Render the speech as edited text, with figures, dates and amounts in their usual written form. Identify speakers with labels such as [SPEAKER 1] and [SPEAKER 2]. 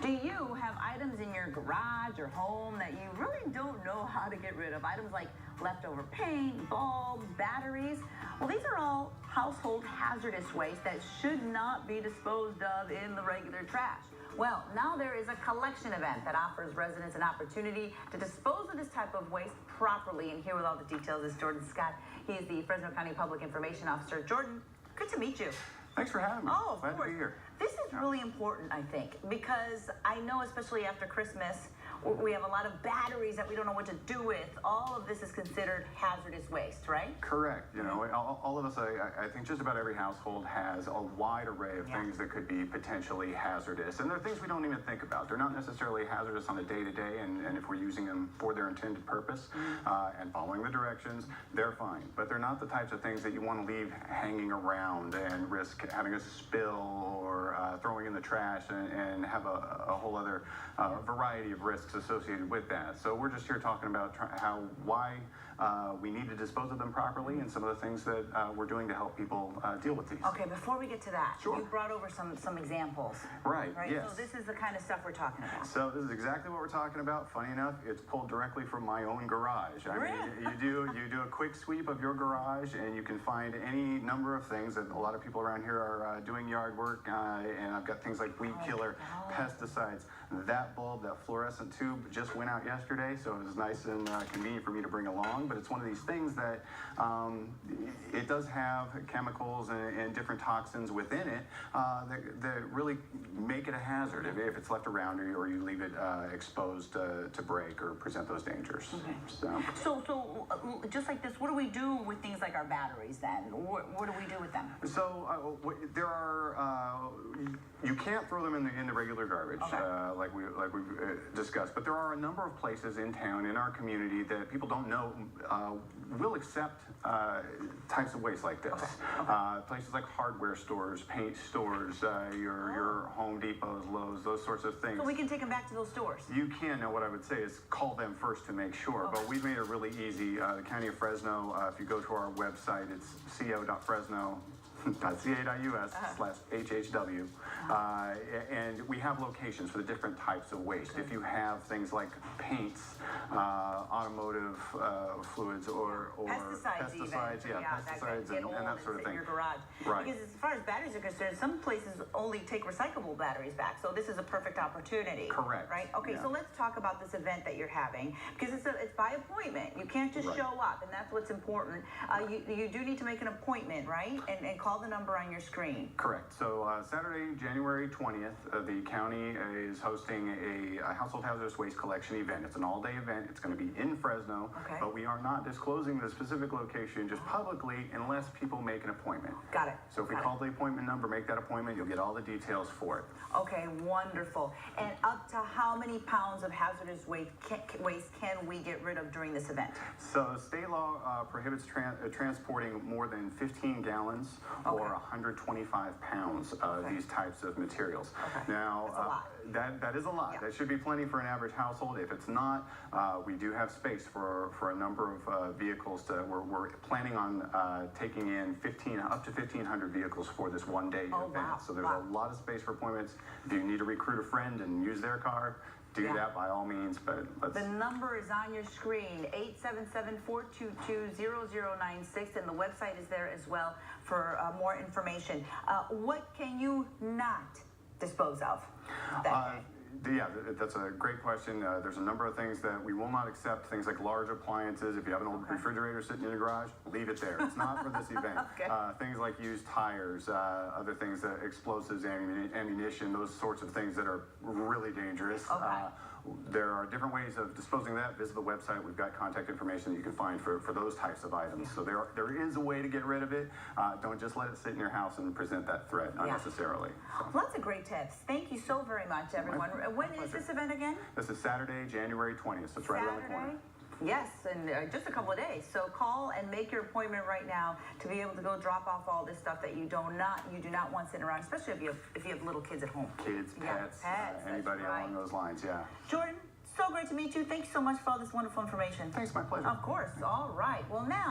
[SPEAKER 1] Do you have items in your garage or home that you really don't know how to get rid of? Items like leftover paint, bulbs, batteries. Well, these are all household hazardous waste that should not be disposed of in the regular trash. Well, now there is a collection event that offers residents an opportunity to dispose of this type of waste properly. And here with all the details is Jordan Scott. He is the Fresno County Public Information Officer. Jordan, good to meet you.
[SPEAKER 2] Thanks for having me.
[SPEAKER 1] Oh, of
[SPEAKER 2] Glad
[SPEAKER 1] course.
[SPEAKER 2] to be here.
[SPEAKER 1] This is really important, I think, because I know, especially after Christmas, we have a lot of batteries that we don't know what to do with. All of this is considered hazardous waste, right?
[SPEAKER 2] Correct. You know, all of us, I think just about every household has a wide array of things that could be potentially hazardous. And they're things we don't even think about. They're not necessarily hazardous on a day-to-day, and if we're using them for their intended purpose and following the directions, they're fine. But they're not the types of things that you want to leave hanging around and risk having a spill or throwing in the trash and have a whole other variety of risks associated with that. So we're just here talking about why we need to dispose of them properly and some of the things that we're doing to help people deal with these.
[SPEAKER 1] Okay, before we get to that,
[SPEAKER 2] Sure.
[SPEAKER 1] you brought over some examples.
[SPEAKER 2] Right, yes.
[SPEAKER 1] So this is the kind of stuff we're talking about.
[SPEAKER 2] So this is exactly what we're talking about. Funny enough, it's pulled directly from my own garage. I mean, you do a quick sweep of your garage and you can find any number of things that a lot of people around here are doing yard work, and I've got things like weed killer, pesticides. That bulb, that fluorescent tube just went out yesterday, so it was nice and convenient for me to bring along, but it's one of these things that it does have chemicals and different toxins within it that really make it a hazard if it's left around or you leave it exposed to break or present those dangers.
[SPEAKER 1] Okay.
[SPEAKER 2] So
[SPEAKER 1] just like this, what do we do with things like our batteries then? What do we do with them?
[SPEAKER 2] So there are you can't throw them in the regular garbage like we've discussed, but there are a number of places in town in our community that people don't know will accept types of waste like this. Places like hardware stores, paint stores, your Home Depots, Lowe's, those sorts of things.
[SPEAKER 1] So we can take them back to those stores.
[SPEAKER 2] You can. Now, what I would say is call them first to make sure. But we've made it really easy. The County of Fresno, if you go to our website, it's co.fresno.ca.us/HHW. And we have locations for the different types of waste. If you have things like paints, automotive fluids, or
[SPEAKER 1] pesticides even.
[SPEAKER 2] Pesticides and that sort of thing.
[SPEAKER 1] In your garage.
[SPEAKER 2] Right.
[SPEAKER 1] Because as far as batteries are concerned, some places only take recyclable batteries back. So this is a perfect opportunity.
[SPEAKER 2] Correct.
[SPEAKER 1] Right? Okay, so let's talk about this event that you're having, because it's by appointment. You can't just show up, and that's what's important. You do need to make an appointment, right? And call the number on your screen.
[SPEAKER 2] Correct. So Saturday, January 20th, the county is hosting a household hazardous waste collection event. It's an all-day event. It's going to be in Fresno, but we are not disclosing the specific location just publicly unless people make an appointment.
[SPEAKER 1] Got it.
[SPEAKER 2] So if we call the appointment number, make that appointment, you'll get all the details for it.
[SPEAKER 1] Okay, wonderful. And up to how many pounds of hazardous waste can we get rid of during this event?
[SPEAKER 2] So state law prohibits transporting more than 15 gallons or 125 pounds of these types of materials. Now, that is a lot. That should be plenty for an average household. If it's not, we do have space for a number of vehicles. We're planning on taking in up to 1,500 vehicles for this one-day event. So there's a lot of space for appointments. If you need to recruit a friend and use their car, do that by all means, but let's...
[SPEAKER 1] The number is on your screen, 877-422-0096, and the website is there as well for more information. What can you not dispose of that day?
[SPEAKER 2] Yeah, that's a great question. There's a number of things that we will not accept, things like large appliances. If you have an old refrigerator sitting in your garage, leave it there. It's not for this event. Things like used tires, other things, explosives, ammunition, those sorts of things that are really dangerous. There are different ways of disposing of that. Visit the website. We've got contact information that you can find for those types of items. So there is a way to get rid of it. Don't just let it sit in your house and present that threat unnecessarily.
[SPEAKER 1] Lots of great tips. Thank you so very much, everyone. When is this event again?
[SPEAKER 2] This is Saturday, January 20th. So it's right around the corner.
[SPEAKER 1] Yes, and just a couple of days. So call and make your appointment right now to be able to go drop off all this stuff that you do not want sitting around, especially if you have little kids at home.
[SPEAKER 2] Kids, pets, anybody along those lines.
[SPEAKER 1] Jordan, so great to meet you. Thanks so much for all this wonderful information.
[SPEAKER 2] Thanks, my pleasure.
[SPEAKER 1] Of course. All right. Well, now.